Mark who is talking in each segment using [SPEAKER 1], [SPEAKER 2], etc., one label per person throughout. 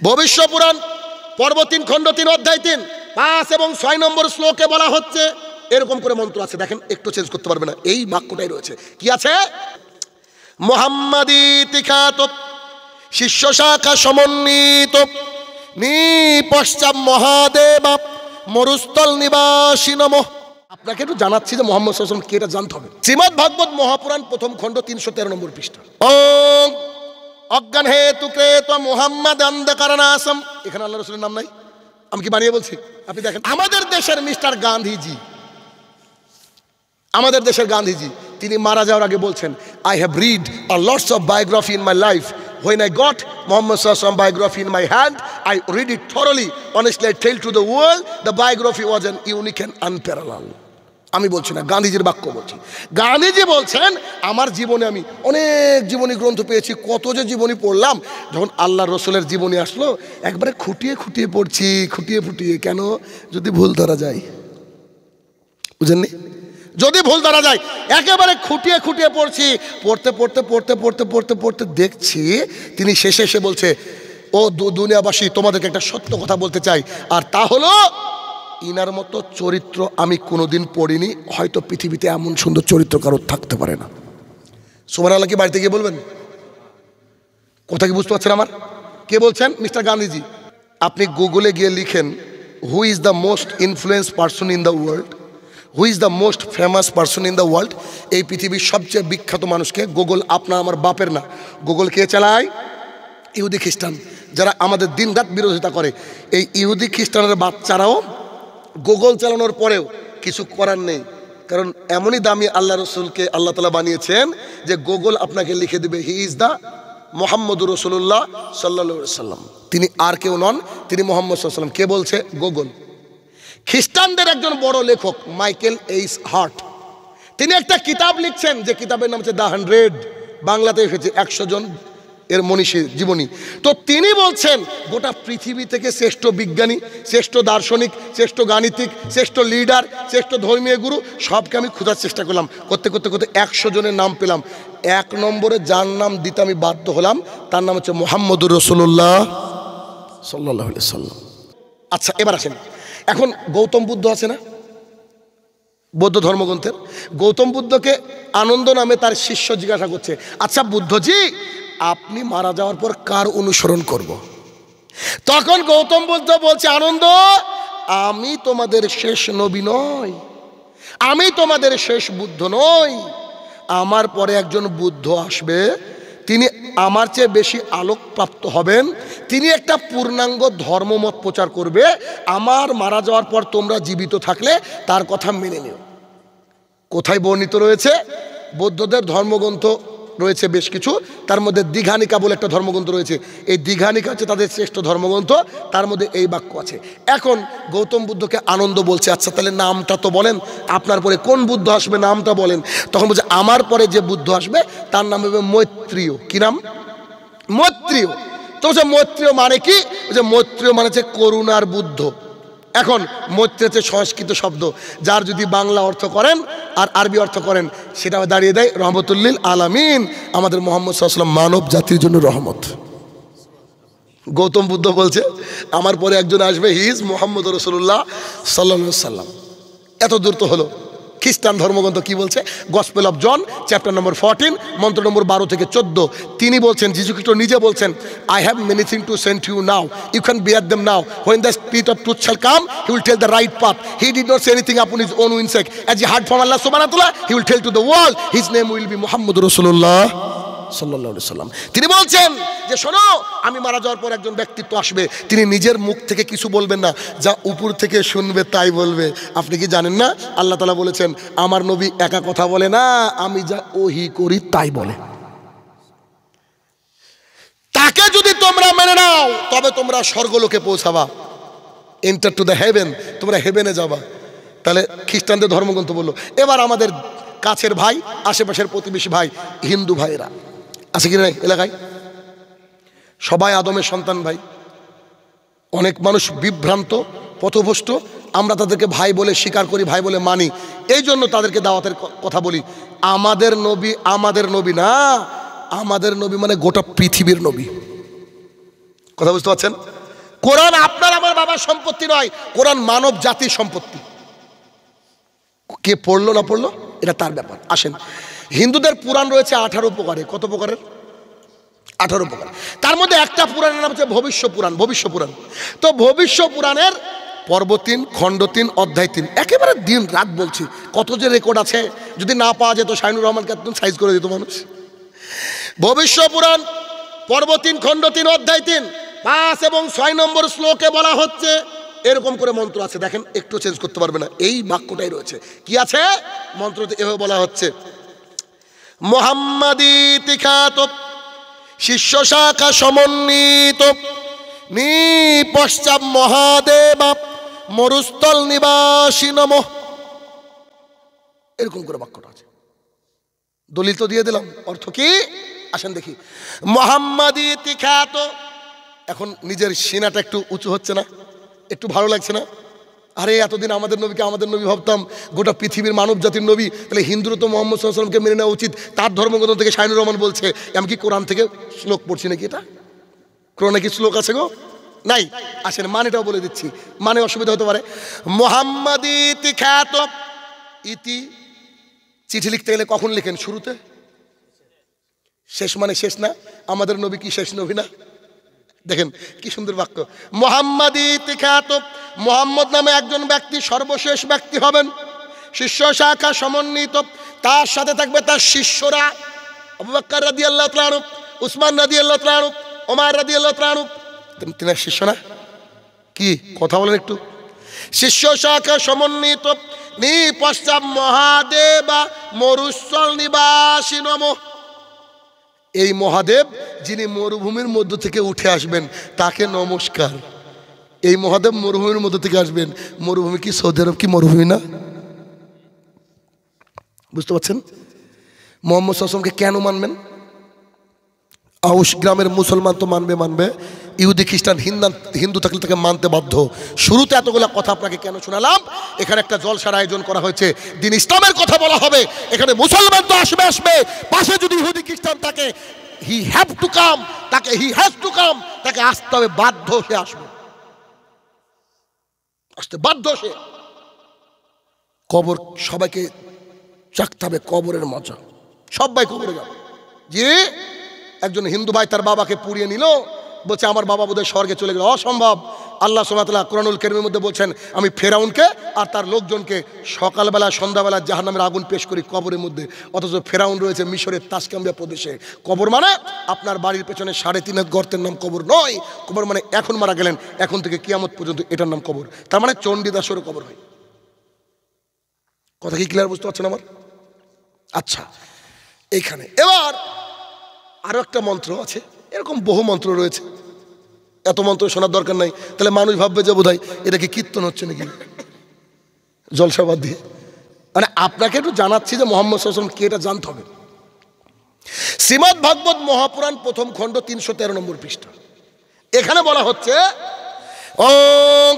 [SPEAKER 1] ভবিষ্য পুরাণ পর্ব 3 খণ্ড 3 অধ্যায় 3 5 এবং 6 নম্বর শ্লোকে বলা হচ্ছে এরকম করে মন্ত্র আছে, দেখেন একটু চেঞ্জ করতে পারবে না, এই বাক্যটাই রয়েছে। কি আছে? মুহাম্মাদি তিখাত শিষ্য শাখা সমন্বিত নিপশ্চাৎ মহাদেব মরুস্থল নিবাসী নমঃ। আপনাকে একটু জানাচ্ছি যে মুহাম্মদ সাল্লাল্লাহু আলাইহি ওয়াসাল্লাম কে, এটা জানতে হবে। শ্রীমদ্ ভাগবত মহাপুরাণ প্রথম খণ্ড 313 নম্বর পৃষ্ঠা। ওম অজ্ঞান হেতু কৃত মুহাম্মদ অন্ধকারনাশম। এখানে আল্লাহ রাসূলের নাম নাই, আমি কি বানিয়ে বলছি? আপনি দেখেন, আমাদের দেশের মিস্টার গান্ধীজি, আমাদের দেশের গান্ধীজি, তিনি মারা যাওয়ার আগে বলছেন, I have read a lots of biography in my life. When I got Muhammad Sallallahu Alaihi Wasallam biography in my hand, I read it thoroughly. Honestly, I tell to the world, the biography was an unique and unparalleled. আমি বলছি না, গান্ধীজির বাক্য বলছি। গান্ধীজি বলছেন, আমার জীবনে আমি অনেক জীবনী গ্রন্থ পেয়েছি, কত যে জীবনী পড়লাম, যখন আল্লাহ রসুলের জীবনী আসলো একবারে খুঁটিয়ে খুঁটিয়ে পড়ছি, খুঁটিয়ে ফুটিয়ে। কেন? যদি ভুল ধরা যায়, বুঝেননি? যদি ভুল ধরা যায়, একেবারে খুঁটিয়ে খুঁটিয়ে পড়ছি, পড়তে পড়তে পড়তে পড়তে পড়তে পড়তে দেখছি তিনি শেষে এসে বলছে, ও দুনিয়াবাসী, তোমাদেরকে একটা সত্য কথা বলতে চাই, আর তা হলো ইনার মতো চরিত্র আমি কোনোদিন পড়িনি, হয়তো পৃথিবীতে এমন সুন্দর চরিত্র কারোর থাকতে পারে না। সুবহানাল্লাহ কি বাড়িতে গিয়ে বলবেন? কথা কি বুঝতে পারছেন আমার? কে বলছেন? মিস্টার গান্ধীজি। আপনি গুগলে গিয়ে লিখেন, who is the most influence person in the world, who is the most famous person in the world. এই পৃথিবীর সবচেয়ে বিখ্যাত মানুষকে, গুগল আপনার আমার বাপের না, গুগল কে চালায়? ইহুদি খ্রিস্টান, যারা আমাদের দিন রাত বিরোধিতা করে। এই ইহুদি খ্রিস্টানের বাচ্চারাও গুগল চালানোর পরেও কিছু করার নেই, কারণ এমনই দামি আল্লাহ রসুলকে আল্লাহ তাআলা বানিয়েছেন যে গুগল আপনাকে লিখে দেবে, হি ইজ দ্য মুহাম্মদুর রাসূলুল্লাহ সাল্লাল্লাহু আলাইহি ওয়াসাল্লাম। তিনি আর কেউ নন, তিনি মুহাম্মদ সাল্লাল্লাহু আলাইহি ওয়াসাল্লাম। কে বলছে? গুগল। খ্রিস্টানদের একজন বড় লেখক মাইকেল এইচ হার্ট, তিনি একটা কিতাব লিখছেন, যে কিতাবের নাম হচ্ছে দ্য 100, বাংলাতে এসেছে 100 জন এর মনীষী জীবনী। তো তিনি বলছেন, গোটা পৃথিবী থেকে শ্রেষ্ঠ বিজ্ঞানী, শ্রেষ্ঠ দার্শনিক, শ্রেষ্ঠ গাণিতিক, শ্রেষ্ঠ লিডার, শ্রেষ্ঠ ধর্মীয় গুরু সবকে আমি খোঁজার চেষ্টা করলাম, করতে করতে করতে 100 জনের নাম পেলাম। 1 নম্বরে যার নাম দিতে আমি বাধ্য হলাম, তার নাম হচ্ছে মুহাম্মদুর রাসূলুল্লাহ সাল্লাল্লাহু আলাইহি ওয়াসাল্লাম। আচ্ছা, এবার আসেন, এখন গৌতম বুদ্ধ আছে না, বৌদ্ধ ধর্মগ্রন্থের, গৌতম বুদ্ধকে আনন্দ নামে তার শিষ্য জিজ্ঞাসা করছে, আচ্ছা বুদ্ধজি, আপনি মারা যাওয়ার পর কার অনুসরণ করব? তখন গৌতম বুদ্ধ বলছে, আনন্দ, আমি তোমাদের শেষ নবী নই, আমি তোমাদের শেষ বুদ্ধ নই, আমার পরে একজন বুদ্ধ আসবে, তিনি আমার চেয়ে বেশি আলোকপ্রাপ্ত হবেন, তিনি একটা পূর্ণাঙ্গ ধর্মমত প্রচার করবে, আমার মারা যাওয়ার পর তোমরা জীবিত থাকলে তার কথা মেনে নিও। কোথায় বর্ণিত রয়েছে? বৌদ্ধদের ধর্মগ্রন্থ রয়েছে বেশ কিছু, তার মধ্যে দীঘানিকা বলে একটা ধর্মগ্রন্থ রয়েছে। এই দীঘানিকা হচ্ছে তাদের শ্রেষ্ঠ ধর্মগ্রন্থ, তার মধ্যে এই বাক্য আছে। এখন গৌতম বুদ্ধকে আনন্দ বলছে, আচ্ছা তাহলে নামটা তো বলেন, আপনার পরে কোন বুদ্ধ আসবে, নামটা বলেন। তখন বলছে, আমার পরে যে বুদ্ধ আসবে তার নাম হবে মৈত্রেয়। কি নাম? মৈত্রেয়। তো বলছে মৈত্রেয় মানে কি? বলছে মৈত্রেয় মানে হচ্ছে করুণার বুদ্ধ। এখন মৈত্রেয় হচ্ছে সংস্কৃত শব্দ, যার যদি বাংলা অর্থ করেন আর আরবি অর্থ করেন, সেটা দাঁড়িয়ে দেয় রহমতুল্লিল আলামিন, আমাদের মুহাম্মদ সাল্লাল্লাহু আলাইহি ওয়াসাল্লাম মানব জাতির জন্য রহমত। গৌতম বুদ্ধ বলছে, আমার পরে একজন আসবে, হি ইজ মুহাম্মদ রাসূলুল্লাহ সাল্লাল্লাহু আলাইহি ওয়াসাল্লাম। এত দূর তো হলো। খ্রিস্টান ধর্মগ্রন্থ কি বলছে? Gospel of John chapter number 14 মন্ত্র নম্বর 12 থেকে 14, তিনি বলছেন, যীশু খ্রিস্ট নিজে বলছেন, I have many thing to send you now, you can bear them now, when the spirit of truth shall come, he will tell the right path. He did not say anything upon his own winsack, as he heard from Allah subhanahu wa ta'ala, he will tell to the world, his name will be Muhammadur Rasulullah সাল্লাল্লাহু আলাইহি ওয়াসাল্লাম। তিনি বলছেন যে শোনো, আমি মারা যাওয়ার পর একজন ব্যক্তিত্ব আসবে, তিনি নিজের মুখ থেকে কিছু বলবেন না, যা উপর থেকে শুনবে তাই বলবে। আপনি কি জানেন না আল্লাহ তাআলা বলেছেন, আমার নবী একা কথা বলে না, আমি যা ওহী করি তাই বলে। তাকে যদি তোমরা মেনে নাও, তবে তোমরা স্বর্গলোকে পৌঁছাবা, এন্টার টু দ্য হেভেন, তোমরা হেভেনে যাবা। তাহলে খ্রিস্টানদের ধর্মগ্রন্থ বললো। এবার আমাদের কাছের ভাই, আশেপাশের প্রতিবেশী ভাই, হিন্দু ভাইরা আছে কি না এলাকায়? সবাই আদমের সন্তান ভাই। অনেক মানুষ বিভ্রান্ত, পথভ্রষ্ট, আমরা তাদেরকে ভাই বলে স্বীকার করি, ভাই বলে মানি, এই জন্য তাদেরকে দাওয়াতের কথা বলি। আমাদের নবী আমাদের নবী না, আমাদের নবী মানে গোটা পৃথিবীর নবী। কথা বুঝতে পারছেন? কোরআন আপনার আমার বাবার সম্পত্তি নয়, কোরআন মানব জাতির সম্পত্তি। কে পড়লো না পড়লো এটা তার ব্যাপার। আসেন, হিন্দুদের পুরাণ রয়েছে 18 প্রকারে। কত প্রকারের? 18 প্রকার। তার মধ্যে একটা পুরাণের নাম হচ্ছে ভবিষ্য পুরাণ। ভবিষ্য পুরাণ, তো ভবিষ্য পুরাণের পর্ব 3, খণ্ড 3, অধ্যায় 3, একেবারে দিন রাত বলছি, কত যে রেকর্ড আছে, যদি না পাওয়া যেত শাইনুর রহমানকে একদম সাইজ করে দিত মানুষ। ভবিষ্য পুরাণ পর্ব 3, খণ্ড 3, অধ্যায় 3, 5 এবং 6 নম্বর শ্লোকে বলা হচ্ছে, এরকম করে মন্ত্র আছে, দেখেন একটু চেঞ্জ করতে পারবে না, এই বাক্যটাই রয়েছে। কি আছে মন্ত্রতে? এভাবে বলা হচ্ছে, মোহাম্মদীতি খ্যাত শিষ্য শাখা সমন্বিত নিপশ্চাৎ মহাদেব মরুস্থল নিবাসী নমঃ। এরকম করে বাক্যটা আছে। দলিল তো দিয়ে দিলাম, অর্থ কি আসেন দেখি। মোহাম্মদীতি খ্যাত, এখন নিজের সিনাটা একটু উঁচু হচ্ছে না? একটু ভালো লাগছে না? আরে এতদিন আমাদের নবীকে আমাদের নবী ভাবতাম, গোটা পৃথিবীর মানব জাতির নবী, তাহলে হিন্দুরও তো মোহাম্মদ সাল্লাল্লাহু আলাইহি ওয়াসাল্লামকে মেনে নেওয়া উচিত। তার ধর্মগ্রন্থ থেকে শাইনুর রহমান বলছে, আমি কি কোরআন থেকে শ্লোক পড়ছি নাকি? এটা কোরআনে কি শ্লোক আছে গো? নাই। আসেন মানেটাও বলে দিচ্ছি, মানে অসুবিধা হতে পারে। মোহাম্মদীতি খ্যাত, ইতি চিঠি লিখতে গেলে কখন লিখেন? শুরুতে। শেষ মানে শেষ না? আমাদের নবী কি শেষ নবী না? দেখেন কি সুন্দর বাক্য। মোহাম্মদীতি খ্যাত, মোহাম্মদ নামে একজন ব্যক্তি সর্বশেষ ব্যক্তি হবেন, শিষ্য শাখা সমন্বিত, তার সাথে থাকবে তার শিষ্যরা, আবু বকর রাদিয়াল্লাহু তাআলা আনহু, উসমান রাদিয়াল্লাহু তাআলা আনহু, ওমর রাদিয়াল্লাহু তাআলা আনহু। তিনার শিষ্য না? কি কথা বলেন একটু? শিষ্য শাখা সমন্বিত নিপশ্চাৎ মহাদেব মরুস্থল নিবাসী নমঃ। এই মহাদেব যিনি মরুভূমির মধ্য থেকে উঠে আসবেন তাকে নমস্কার। এই মহাদেব মরুভূমির মধ্য থেকে আসবেন। মরুভূমি কি সৌদি আরব কি মরুভূমি না? বুঝতে পারছেন? মুহাম্মদ সাল্লাল্লাহু আলাইহি ওয়াসাল্লামকে কেন মানবেন? আউস গ্রামের মুসলমান তো মানবে, ইহুদি খ্রিস্টান হিন্দু থাকলে তাকে মানতে বাধ্য। শুরুতে এতগুলো কথা আপনাকে কেন শোনালাম? এখানে একটা জলসার আয়োজন করা হয়েছে, দিন ইসলামের কথা বলা হবে। এখানে মুসলমান তো আসবে, পাশে যদি ইহুদি খ্রিস্টান থাকে, হি হ্যাভ টু কাম, তাকে আসতে হবে, বাধ্য সে আসবে, আসতে বাধ্য সে। কবর সবাইকে চাকতে হবে, কবরের মজা, সবাই কবরে যাবে। যে একজন হিন্দু ভাই তার বাবাকে পুড়িয়ে নিল, বলছে আমার বাবা বোধহয় স্বর্গে চলে গেল। অসম্ভব। আল্লাহ সুবহানাহু ওয়া তাআলা কোরআনুল কারীমের মধ্যে বলছেন, আমি ফেরাউনকে আর তার লোকজনকে সকালবেলা সন্ধ্যাবেলা জাহান্নামের আগুন পেশ করি কবরের মধ্যে। অথচ ফেরাউন রয়েছে মিশরের তাসকাম্বিয়া প্রদেশে। কবর মানে আপনার বাড়ির পেছনে 3.5 হাত গর্তের নাম কবর নয়। কবর মানে এখন মারা গেলেন, এখন থেকে কিয়ামত পর্যন্ত এটার নাম কবর। তার মানে চণ্ডীদাসেরও কবর হয়। কথা কি ক্লিয়ার বুঝতে পারছেন আমার? আচ্ছা, এইখানে এবার আরো একটা মন্ত্র আছে, এরকম বহু মন্ত্র রয়েছে, এত মন্ত্র শোনার দরকার নাই। তাহলে মানুষ ভাববে যে বোধহয় এটা কি কীর্তন হচ্ছে নাকি জলসাবাদ দিয়ে। মানে আপনাকে একটু জানাচ্ছি যে মুহাম্মদ সাল্লাল্লাহু আলাইহি ওয়াসাল্লাম কে, এটা জানতে হবে। শ্রীমদ্ ভাগবত মহাপুরাণ প্রথম খণ্ড 313 নম্বর পৃষ্ঠা। এখানে বলা হচ্ছে, ওম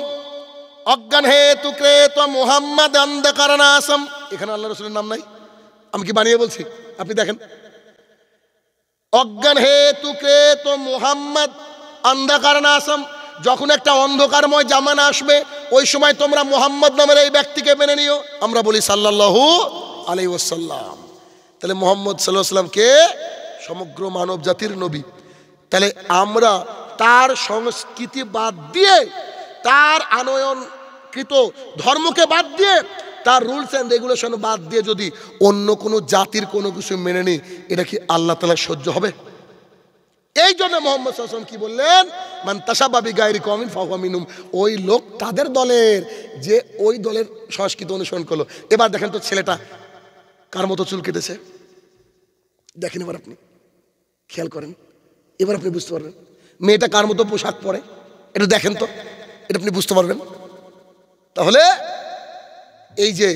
[SPEAKER 1] অজ্ঞান হেতু ক্রেত মুহাম্মদ অন্ধকারনাশম। এখানে আল্লাহ রাসূলের নাম নাই, আমি কি বানিয়ে বলছি? আপনি দেখেন, অজ্ঞান হেতু ক্রেত মুহাম্মদ অন্ধকারনাশম। যখন একটা অন্ধকারময় জামানা আসবে, ওই সময় তোমরা মুহাম্মদ নামের এই ব্যক্তিকে মেনে নিও। আমরা বলি সাল্লাল্লাহু আলাইহি ওয়াসাল্লাম। তাহলে মুহাম্মদ সাল্লাল্লাহু আলাইহি ওয়াসাল্লাম কে? সমগ্র মানব জাতির নবী। তাহলে আমরা তার সংস্কৃতি বাদ দিয়ে, তার আনয়নকৃত ধর্মকে বাদ দিয়ে, তার রুলস অ্যান্ড রেগুলেশন বাদ দিয়ে যদি অন্য কোনো জাতির কোনো কিছু মেনে নিই, এটা কি আল্লাহ তাআলা সহ্য হবে? এই জন্য মুহাম্মদ সাল্লাল্লাহু আলাইহি ওয়াসাল্লাম কি বললেন? মান তাশাব্বাহা বিগাইরি কওমিন ফাহুয়া মিনহুম। ওই লোক তাদের দলের, যে ওই দলের সংস্কৃতি অনুসরণ করলো। এবার দেখেন তো ছেলেটা কার মতো চুল কেটেছে, দেখেন এবার আপনি খেয়াল করেন, এবার আপনি বুঝতে পারবেন। মেয়েটা কার মতো পোশাক পরে, এটা দেখেন তো, এটা আপনি বুঝতে পারবেন। তাহলে এই যে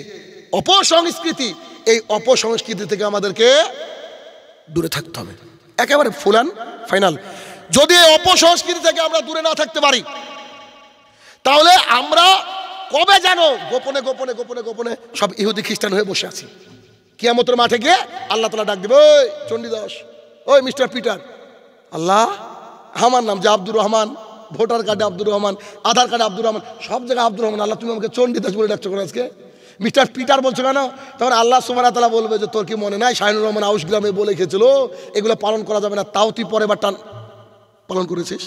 [SPEAKER 1] অপসংস্কৃতি, এই অপসংস্কৃতি থেকে আমাদেরকে দূরে থাকতে হবে, একেবারে ফুল অ্যান্ড ফাইনাল। যদি এই অপসংস্কৃতি থেকে আমরা দূরে না থাকতে পারি, তাহলে আমরা কবে যেন গোপনে গোপনে গোপনে গোপনে সব ইহুদি খ্রিস্টান হয়ে বসে আছি। কিয়ামতের মাঠে গিয়ে আল্লাহ তাআলা ডাক দেবে, ওই চণ্ডীদাস, ওই মিস্টার পিটার, আল্লাহ আমার নাম যে আব্দুর রহমান, ভোটার কার্ডে আব্দুর রহমান, আধার কার্ডে আব্দুর রহমান, সব জায়গায় আব্দুর রহমান। আল্লাহ তুমি আমাকে চণ্ডীদাস বলে ডাকছো কেন আজকে? মিস্টার পিটার বলছো কেন? তখন আল্লাহ সুবহানাহু ওয়া তাআলা বলবে যে তোর কি মনে নাই শাহিনুর রহমান আউশ গ্রামে বলে খেয়েছিল এগুলো পালন করা যাবে না, তাও তুই পরে বার টান পালন করেছিস।